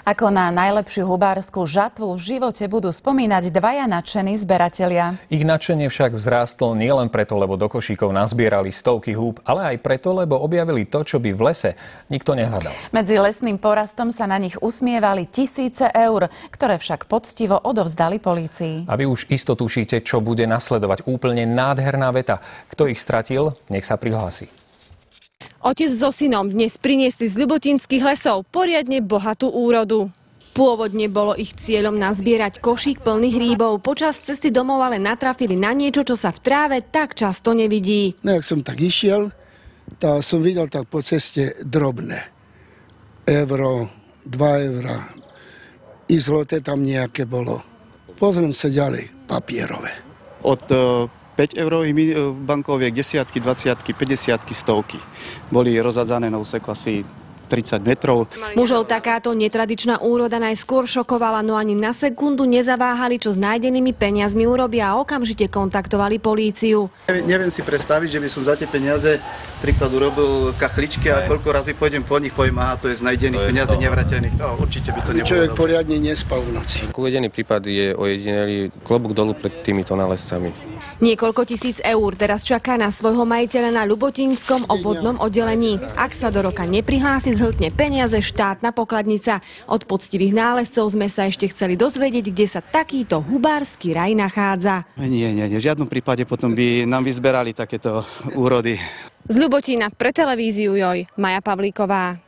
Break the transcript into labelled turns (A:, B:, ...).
A: Ako na najlepšiu hubárskú žatvu v živote budú spomínať dvaja nadšení zberatelia.
B: Ich nadšenie však vzrástlo nielen preto, lebo do košíkov nazbierali stovky húb, ale aj preto, lebo objavili to, čo by v lese nikto nehľadal. Medzi lesným porastom sa na nich usmievali tisíce eur, ktoré však poctivo odovzdali polícii. A vy už isto tušíte, čo bude nasledovať. Úplne nádherná veta. Kto ich stratil, nech sa prihlási.
C: Otec so synom dnes priniesli z ľubotinských lesov poriadne bohatú úrodu. Pôvodne bolo ich cieľom nazbierať košík plný hríbov. Počas cesty domov ale natrafili na niečo, čo sa v tráve tak často nevidí.
D: No, jak som tak išiel, tak som videl tak po ceste drobné. Euro, 2 eurá. I zloté tam nejaké bolo. Pozriem sa ďalej, papierové.
E: Od 5 eurových bankoviek, desiatky, 20-ky, 50-ky, stovky. Boli rozhádzané na úseku asi 30 metrov.
C: Mužov takáto netradičná úroda najskôr šokovala, no ani na sekundu nezaváhali, čo s nájdenými peniazmi urobia a okamžite kontaktovali políciu.
E: Neviem si predstaviť, že by som za tie peniaze príklad urobil kachličky a koľko razy pôjdem po nich, poviem, aha, to je z nájdených peniazí nevratených. No, určite by to nebolo.
D: Človek poriadne nespal v noci.
F: Uvedený prípad je ojedinelý, klobúk dolu pred týmito nálezcami.
C: Niekoľko tisíc eur teraz čaká na svojho majiteľa na ľubotinskom obvodnom oddelení. Ak sa do roka neprihlási, zhltne peniaze štátna pokladnica. Od poctivých nálezcov sme sa ešte chceli dozvedieť, kde sa takýto hubársky raj nachádza.
E: Nie, v žiadnom prípade potom by nám vyzberali takéto úrody.
C: Z Ľubotína pre televíziu Joj, Maja Pavlíková.